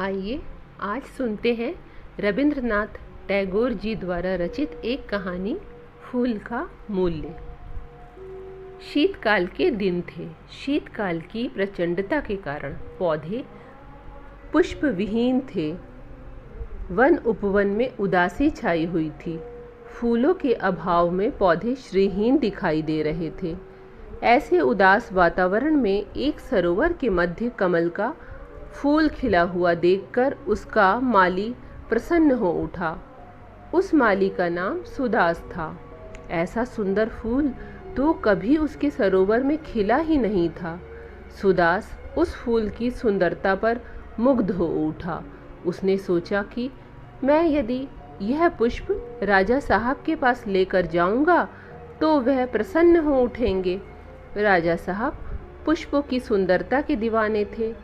आइए आज सुनते हैं रविंद्रनाथ टैगोर जी द्वारा रचित एक कहानी फूल का मूल्य। शीतकाल के दिन थे। शीतकाल की प्रचंडता के कारण पौधे पुष्प विहीन थे। वन उपवन में उदासी छाई हुई थी। फूलों के अभाव में पौधे श्रीहीन दिखाई दे रहे थे। ऐसे उदास वातावरण में एक सरोवर के मध्य कमल का फूल खिला हुआ देखकर उसका माली प्रसन्न हो उठा। उस माली का नाम सुदास था। ऐसा सुंदर फूल तो कभी उसके सरोवर में खिला ही नहीं था। सुदास उस फूल की सुंदरता पर मुग्ध हो उठा। उसने सोचा कि मैं यदि यह पुष्प राजा साहब के पास लेकर जाऊंगा तो वह प्रसन्न हो उठेंगे। राजा साहब पुष्पों की सुंदरता के दीवाने थे।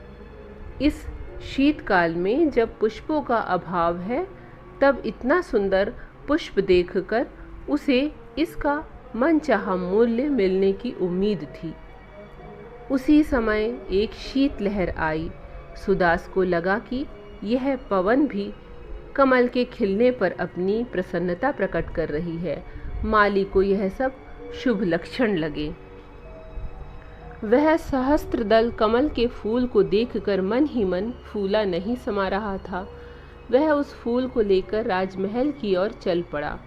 इस शीतकाल में जब पुष्पों का अभाव है तब इतना सुंदर पुष्प देखकर उसे इसका मनचाहा मूल्य मिलने की उम्मीद थी। उसी समय एक शीत लहर आई। सुदास को लगा कि यह पवन भी कमल के खिलने पर अपनी प्रसन्नता प्रकट कर रही है। माली को यह सब शुभ लक्षण लगे। वह सहस्त्रदल कमल के फूल को देखकर मन ही मन फूला नहीं समा रहा था। वह उस फूल को लेकर राजमहल की ओर चल पड़ा।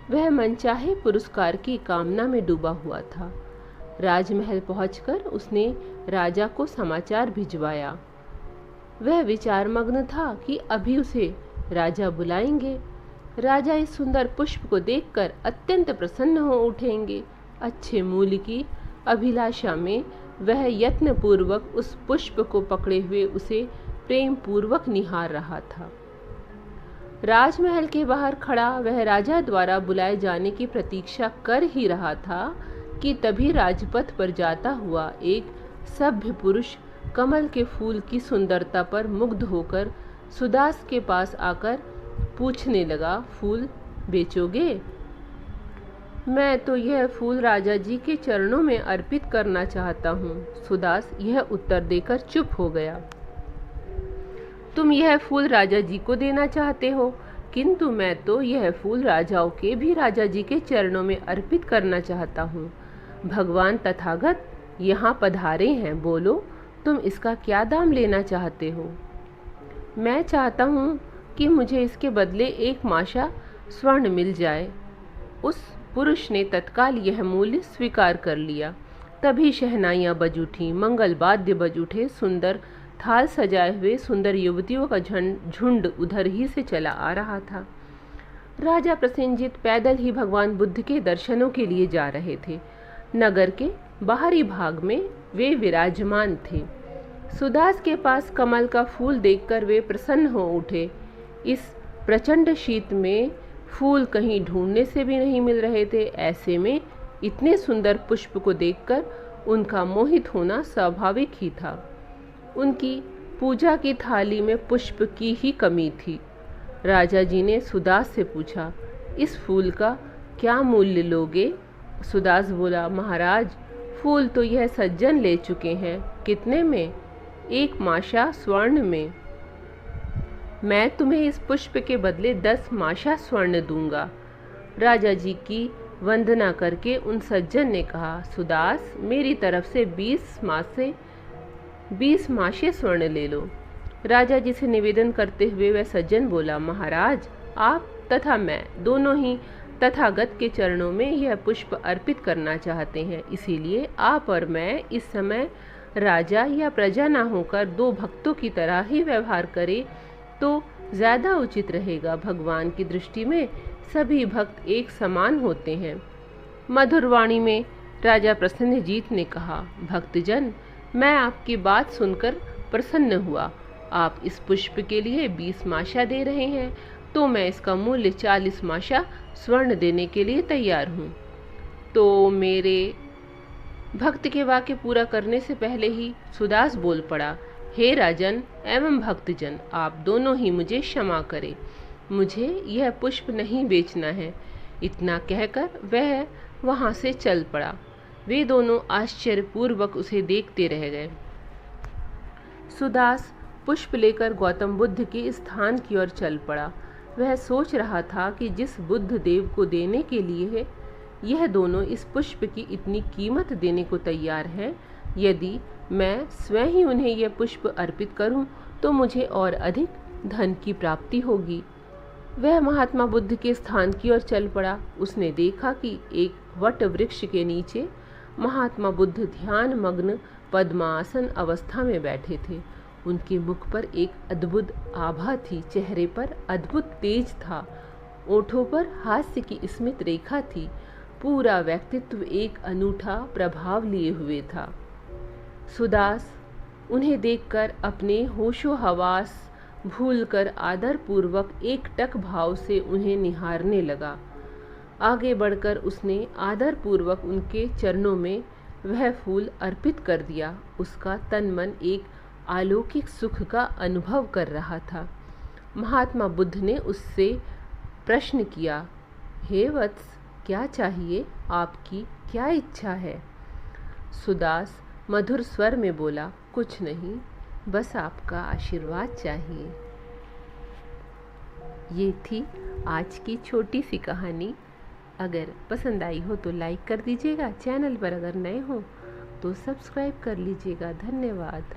वह मनचाहे पुरस्कार की कामना में डूबा हुआ था। राजमहल पहुंचकर उसने राजा को समाचार भिजवाया। वह विचारमग्न था कि अभी उसे राजा बुलाएंगे। राजा इस सुंदर पुष्प को देखकर अत्यंत प्रसन्न हो उठेंगे। अच्छे मूल्य की अभिलाषा में वह यत्न पूर्वक उस पुष्प को पकड़े हुए उसे प्रेम पूर्वक निहार रहा था। राजमहल के बाहर खड़ा वह राजा द्वारा बुलाए जाने की प्रतीक्षा कर ही रहा था कि तभी राजपथ पर जाता हुआ एक सभ्य पुरुष कमल के फूल की सुंदरता पर मुग्ध होकर सुदास के पास आकर पूछने लगा, फूल बेचोगे? मैं तो यह फूल राजा जी के चरणों में अर्पित करना चाहता हूँ। सुदास यह उत्तर देकर चुप हो गया। तुम यह फूल राजा जी को देना चाहते हो, किंतु मैं तो यह फूल राजाओं के भी राजा जी के चरणों में अर्पित करना चाहता हूँ। भगवान तथागत यहाँ पधारे हैं। बोलो, तुम इसका क्या दाम लेना चाहते हो? मैं चाहता हूँ कि मुझे इसके बदले एक माशा स्वर्ण मिल जाए। उस पुरुष ने तत्काल यह मूल्य स्वीकार कर लिया। तभी शहनाइयाँ बज उठीं, मंगल वाद्य बज उठे। सुंदर थाल सजाए हुए सुंदर युवतियों का झुंड उधर ही से चला आ रहा था। राजा प्रसेनजीत पैदल ही भगवान बुद्ध के दर्शनों के लिए जा रहे थे। नगर के बाहरी भाग में वे विराजमान थे। सुदास के पास कमल का फूल देखकर वे प्रसन्न हो उठे। इस प्रचंड शीत में फूल कहीं ढूंढने से भी नहीं मिल रहे थे। ऐसे में इतने सुंदर पुष्प को देखकर उनका मोहित होना स्वाभाविक ही था। उनकी पूजा की थाली में पुष्प की ही कमी थी। राजा जी ने सुदास से पूछा, इस फूल का क्या मूल्य लोगे? सुदास बोला, महाराज, फूल तो यह सज्जन ले चुके हैं। कितने में? एक माशा स्वर्ण में। मैं तुम्हें इस पुष्प के बदले 10 माशा स्वर्ण दूंगा। राजा जी की वंदना करके उन सज्जन ने कहा, सुदास, मेरी तरफ से 20 माशे स्वर्ण ले लो। राजा जी से निवेदन करते हुए वह सज्जन बोला, महाराज, आप तथा मैं दोनों ही तथागत के चरणों में यह पुष्प अर्पित करना चाहते हैं। इसीलिए आप और मैं इस समय राजा या प्रजा न होकर दो भक्तों की तरह ही व्यवहार करें तो ज़्यादा उचित रहेगा। भगवान की दृष्टि में सभी भक्त एक समान होते हैं। मधुर वाणी में राजा प्रसेनजीत ने कहा, भक्तजन, मैं आपकी बात सुनकर प्रसन्न हुआ। आप इस पुष्प के लिए 20 माशा दे रहे हैं तो मैं इसका मूल्य 40 माशा स्वर्ण देने के लिए तैयार हूँ। तो मेरे भक्त के वाक्य पूरा करने से पहले ही सुदास बोल पड़ा, हे राजन एवं भक्तजन, आप दोनों ही मुझे क्षमा करें। मुझे यह पुष्प नहीं बेचना है। इतना कहकर वह वहाँ से चल पड़ा। वे दोनों आश्चर्यपूर्वक उसे देखते रह गए। सुदास पुष्प लेकर गौतम बुद्ध के स्थान की ओर चल पड़ा। वह सोच रहा था कि जिस बुद्ध देव को देने के लिए यह दोनों इस पुष्प की इतनी कीमत देने को तैयार हैं, यदि मैं स्वयं ही उन्हें यह पुष्प अर्पित करूं तो मुझे और अधिक धन की प्राप्ति होगी। वह महात्मा बुद्ध के स्थान की ओर चल पड़ा। उसने देखा कि एक वट वृक्ष के नीचे महात्मा बुद्ध ध्यान मग्न पद्मासन अवस्था में बैठे थे। उनके मुख पर एक अद्भुत आभा थी, चेहरे पर अद्भुत तेज था, ओठों पर हास्य की स्मित रेखा थी। पूरा व्यक्तित्व एक अनूठा प्रभाव लिए हुए था। सुदास उन्हें देखकर अपने होशो हवास भूलकर आदरपूर्वक एकटक भाव से उन्हें निहारने लगा। आगे बढ़कर उसने आदरपूर्वक उनके चरणों में वह फूल अर्पित कर दिया। उसका तन मन एक अलौकिक सुख का अनुभव कर रहा था। महात्मा बुद्ध ने उससे प्रश्न किया, हे वत्स, क्या चाहिए? आपकी क्या इच्छा है? सुदास मधुर स्वर में बोला, कुछ नहीं, बस आपका आशीर्वाद चाहिए। ये थी आज की छोटी सी कहानी। अगर पसंद आई हो तो लाइक कर दीजिएगा। चैनल पर अगर नए हो तो सब्सक्राइब कर लीजिएगा। धन्यवाद।